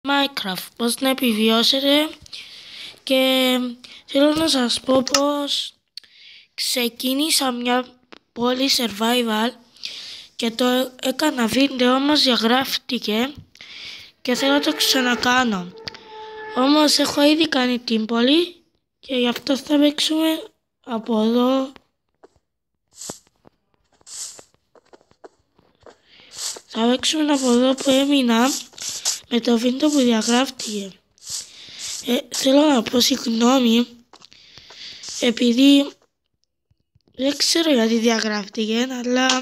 Minecraft, πώς να επιβιώσετε, και θέλω να σας πω πως ξεκίνησα μια πόλη survival και το έκανα βίντεο, όμως διαγράφτηκε και θέλω να το ξανακάνω. Όμως έχω ήδη κάνει την πόλη και γι' αυτό θα παίξουμε από εδώ. Θα παίξουμε από εδώ που έμεινα με το βίντεο που διαγράφτηκε. Θέλω να πω συγγνώμη, επειδή δεν ξέρω γιατί διαγράφτηκε, αλλά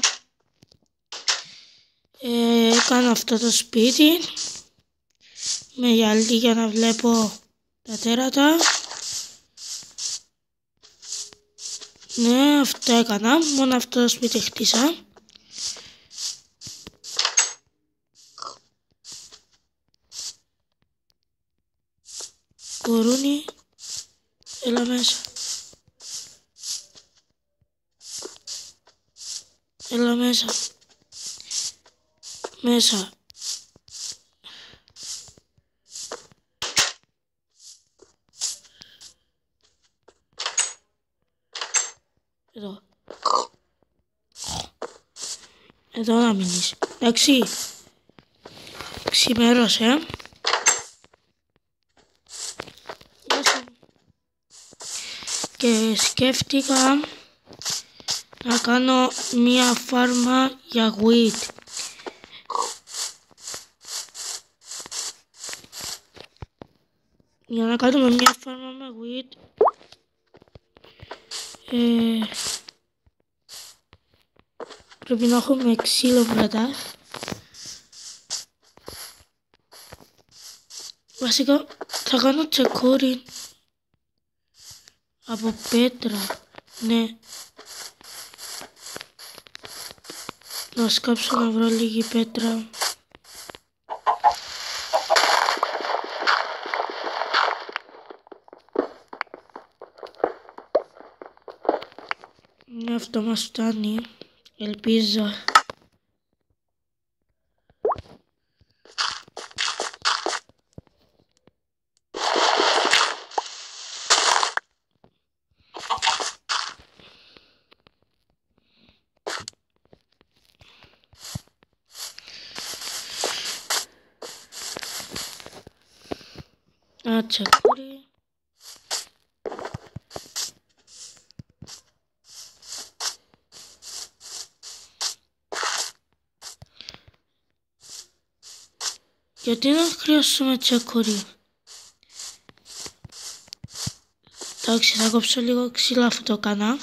έκανα αυτό το σπίτι με γυαλί για να βλέπω τα τέρατα. Ναι, αυτό έκανα, μόνο αυτό το σπίτι χτίσα. Κορούνι, έλα μέσα. Έλα μέσα. Μέσα. Εδώ. Εδώ να μείνεις. Εντάξει. Ξημέρωσε. Και σκέφτηκα να κάνω μία φάρμα για wheat. Για να κάνουμε μία φάρμα με wheat πρέπει να έχουμε ξύλο πρώτα. Βασικά θα κάνω τσεκούρι από πέτρα. Ναι. Να σκάψω να βρω λίγη πέτρα. Αυτό μας φτάνει, ελπίζω. Τσεκούρι. Γιατί να χρειαστούμε τσεκούρι? Εντάξει, θα κόψω λίγο ξύλο αφού το έκανα.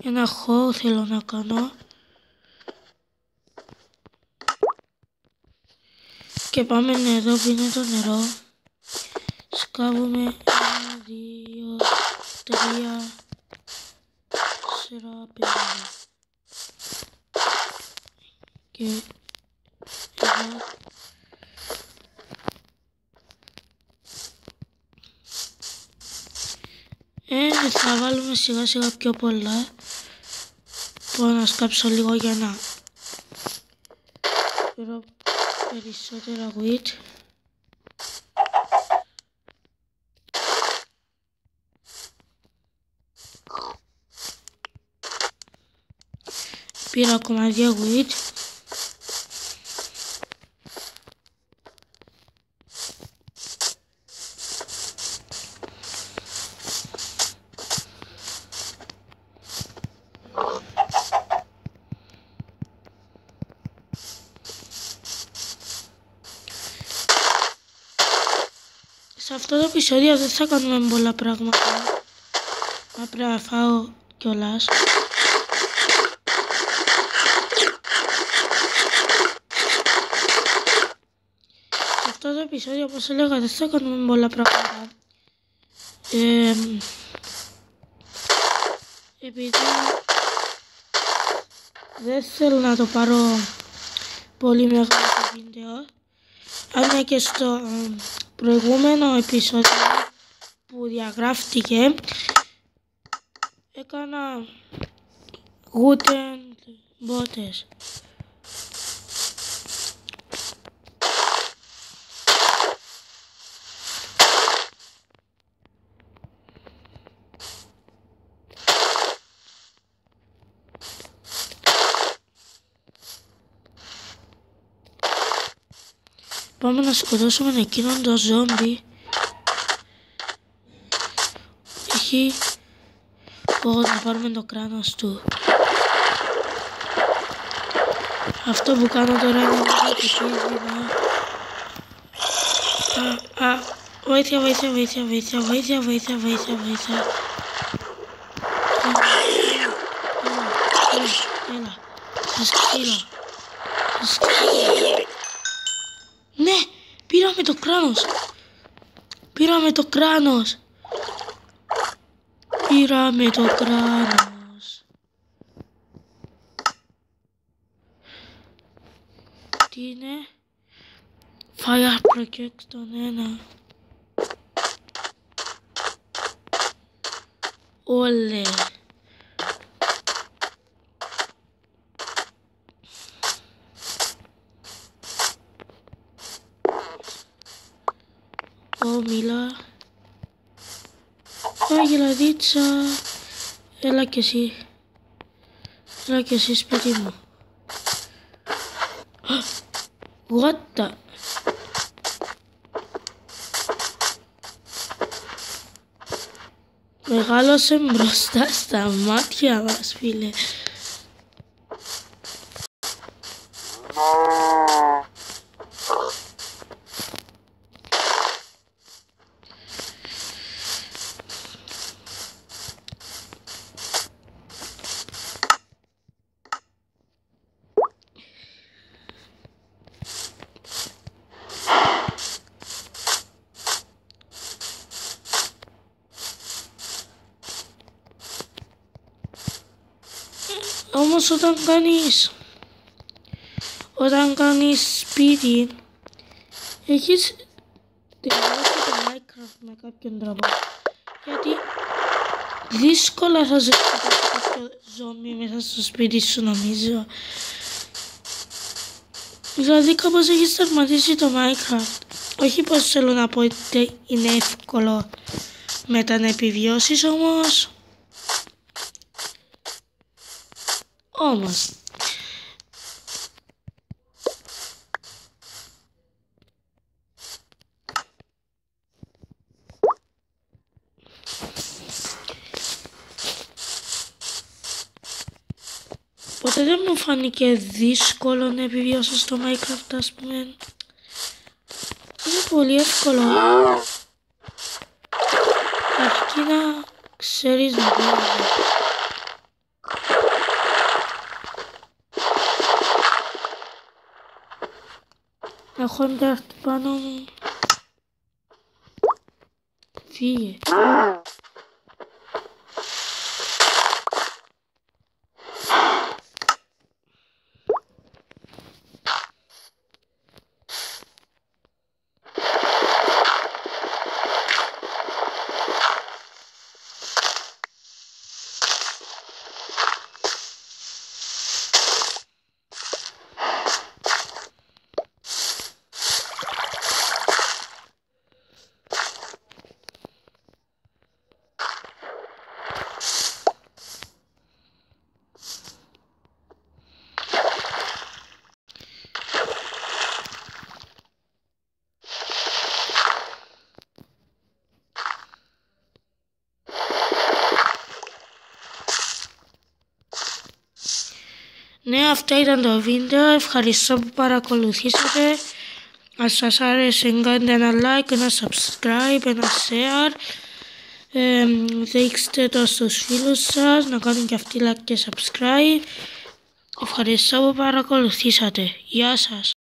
Ένα χώρο θέλω να κάνω. Και πάμε εδώ που είναι το νερό. Σκάβουμε 1, 2, 3, 4, 5. Και εδώ. Θα βάλουμε σιγά σιγά πιο πολλά. Μπορώ να σκάψω λίγο για να φέρω περισσότερα wheat. Πήρα ακόμα 2 wheat. Σε αυτό το επεισόδιο δεν θα κάνουμε πολλά πράγματα. Θα πρέπει να φάω κιόλας. Σε αυτό το επεισόδιο, όπως έλεγα, δεν θα κάνουμε πολλά πράγματα. Επειδή δεν θέλω να το πάρω πολύ μεγάλο το βίντεο. Αν και στο προηγούμενο επεισόδιο που διαγράφτηκε έκανα γούτεν μπότες. Πάμε να σκοτώσουμε εκείνον το ζόμπι. Έχει... να πάρουμε το κράνος του. Αυτό που κάνω τώρα είναι να επικίνδυνο. Βοήθεια. Έλα. Σας ξύλω. Ναι, πήραμε το κράνος. Τι είναι? Fire Protection 1. Όλε. Μίλα. Αγελαδίτσα. Έλα κι εσύ σπίτι μου. What the... Μεγάλωσε μπροστά στα μάτια μας, φίλε. Όμως όταν κάνεις σπίτι, έχεις τελειώσει το Minecraft με κάποιον τρόπο. Γιατί δύσκολα θα ζητήσεις κάποιο ζόμπι μέσα στο σπίτι σου, νομίζω. Δηλαδή κάπως έχεις τερματίσει το Minecraft. Όχι πως θέλω να πω ότι είναι εύκολο μετά να επιβιώσεις, όμως... Ποτέ δεν μου φάνηκε δύσκολο να επιβιώσω στο Minecraft, ας πούμε. Είναι πολύ εύκολο. Αρκεί να ξέρεις να κάνεις. Έχω εντάχει πάνω μου. Φύγε. Ναι, αυτό ήταν το βίντεο. Ευχαριστώ που παρακολουθήσατε. Αν σας άρεσε, κάντε ένα like, ένα subscribe, ένα share. Δείξτε το στους φίλους σας να κάνουν και αυτοί like και subscribe. Ευχαριστώ που παρακολουθήσατε. Γεια σας.